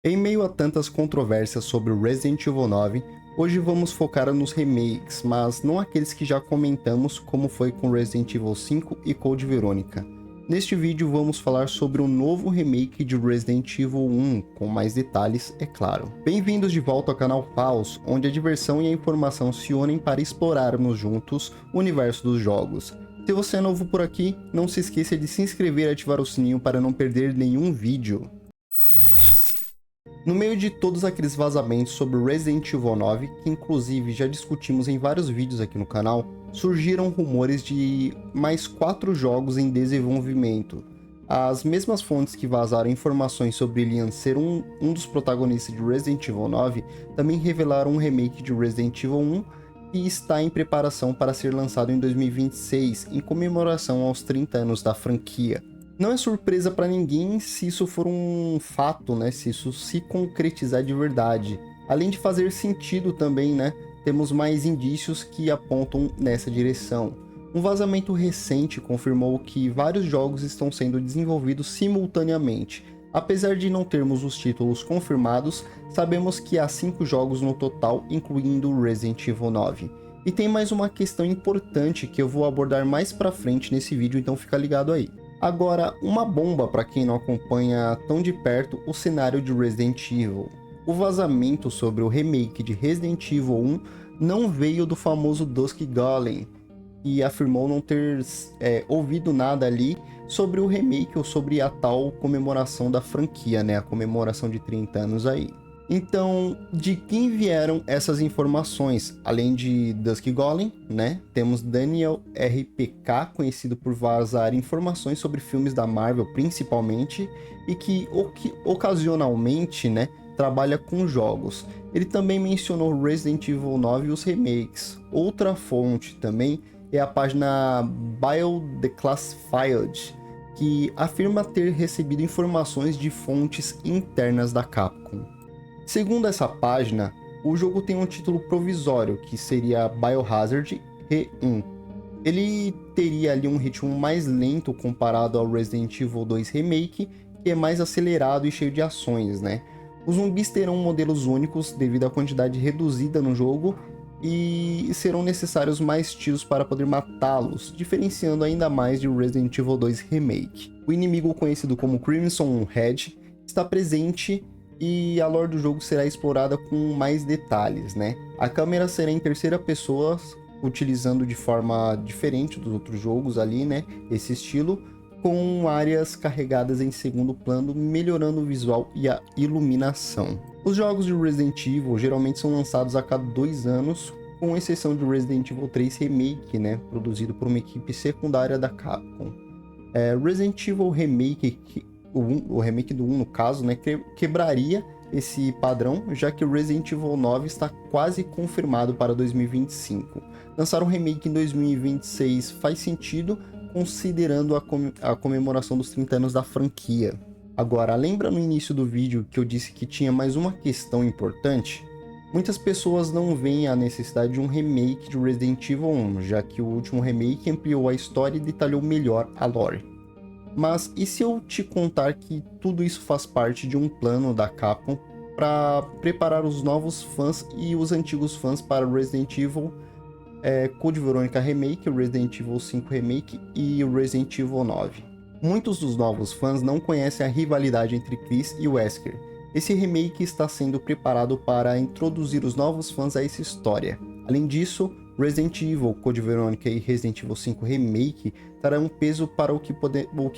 Em meio a tantas controvérsias sobre o Resident Evil 9, hoje vamos focar nos remakes, mas não aqueles que já comentamos, como foi com Resident Evil 5 e Code Veronica. Neste vídeo vamos falar sobre um novo remake de Resident Evil 1, com mais detalhes, é claro. Bem-vindos de volta ao canal Paus, onde a diversão e a informação se unem para explorarmos juntos o universo dos jogos. Se você é novo por aqui, não se esqueça de se inscrever e ativar o sininho para não perder nenhum vídeo. No meio de todos aqueles vazamentos sobre Resident Evil 9, que inclusive já discutimos em vários vídeos aqui no canal, surgiram rumores de mais 4 jogos em desenvolvimento. As mesmas fontes que vazaram informações sobre Leon ser um dos protagonistas de Resident Evil 9 também revelaram um remake de Resident Evil 1 que está em preparação para ser lançado em 2026, em comemoração aos 30 anos da franquia. Não é surpresa para ninguém se isso for um fato, né? Se isso se concretizar de verdade. Além de fazer sentido também, né? Temos mais indícios que apontam nessa direção. Um vazamento recente confirmou que vários jogos estão sendo desenvolvidos simultaneamente. Apesar de não termos os títulos confirmados, sabemos que há 5 jogos no total, incluindo Resident Evil 9. E tem mais uma questão importante que eu vou abordar mais pra frente nesse vídeo, então fica ligado aí. Agora, uma bomba para quem não acompanha tão de perto o cenário de Resident Evil. O vazamento sobre o remake de Resident Evil 1 não veio do famoso Dusk Golem, que afirmou não ter ouvido nada ali sobre o remake ou sobre a tal comemoração da franquia, né? A comemoração de 30 anos aí. Então, de quem vieram essas informações? Além de Dusk Golem, né? Temos Daniel RPK, conhecido por vazar informações sobre filmes da Marvel principalmente, e que ocasionalmente, né, trabalha com jogos. Ele também mencionou Resident Evil 9 e os remakes. Outra fonte também é a página BioDeclassified, que afirma ter recebido informações de fontes internas da Capcom. Segundo essa página, o jogo tem um título provisório, que seria Biohazard Re1. Ele teria ali um ritmo mais lento comparado ao Resident Evil 2 Remake, que é mais acelerado e cheio de ações, né? Os zumbis terão modelos únicos devido à quantidade reduzida no jogo e serão necessários mais tiros para poder matá-los, diferenciando ainda mais de Resident Evil 2 Remake. O inimigo conhecido como Crimson Head está presente e a lore do jogo será explorada com mais detalhes, né? A câmera será em terceira pessoa, utilizando de forma diferente dos outros jogos ali, né? Esse estilo, com áreas carregadas em segundo plano, melhorando o visual e a iluminação. Os jogos de Resident Evil geralmente são lançados a cada 2 anos, com exceção de Resident Evil 3 Remake, né? Produzido por uma equipe secundária da Capcom. Resident Evil Remake, o remake do 1 no caso, né, quebraria esse padrão, já que o Resident Evil 9 está quase confirmado para 2025. Lançar um remake em 2026 faz sentido, considerando a comemoração dos 30 anos da franquia. Agora, lembra no início do vídeo que eu disse que tinha mais uma questão importante? Muitas pessoas não veem a necessidade de um remake de Resident Evil 1, já que o último remake ampliou a história e detalhou melhor a lore. Mas e se eu te contar que tudo isso faz parte de um plano da Capcom para preparar os novos fãs e os antigos fãs para Resident Evil, Code Veronica Remake, Resident Evil 5 Remake e Resident Evil 9? Muitos dos novos fãs não conhecem a rivalidade entre Chris e Wesker. Esse remake está sendo preparado para introduzir os novos fãs a essa história. Além disso, Resident Evil, Code Veronica e Resident Evil 5 Remake terão um peso para o que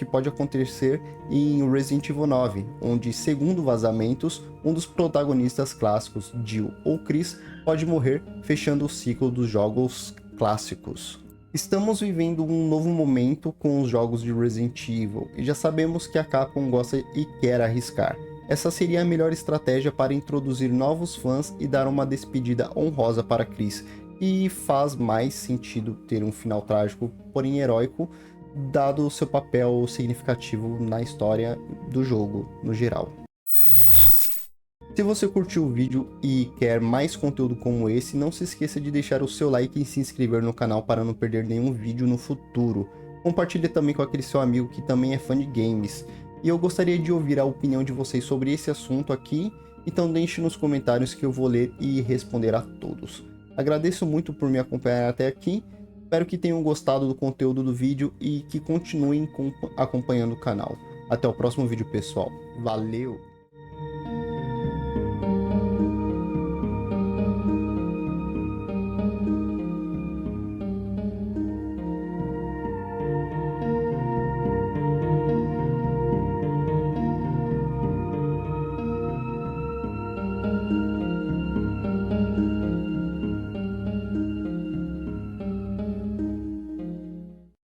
pode acontecer em Resident Evil 9, onde, segundo vazamentos, um dos protagonistas clássicos, Jill ou Chris, pode morrer, fechando o ciclo dos jogos clássicos. Estamos vivendo um novo momento com os jogos de Resident Evil, e já sabemos que a Capcom gosta e quer arriscar. Essa seria a melhor estratégia para introduzir novos fãs e dar uma despedida honrosa para Chris, e faz mais sentido ter um final trágico, porém heróico, dado o seu papel significativo na história do jogo no geral. Se você curtiu o vídeo e quer mais conteúdo como esse, não se esqueça de deixar o seu like e se inscrever no canal para não perder nenhum vídeo no futuro. Compartilhe também com aquele seu amigo que também é fã de games. e eu gostaria de ouvir a opinião de vocês sobre esse assunto aqui, então deixe nos comentários que eu vou ler e responder a todos. Agradeço muito por me acompanhar até aqui, espero que tenham gostado do conteúdo do vídeo e que continuem acompanhando o canal. Até o próximo vídeo, pessoal. Valeu!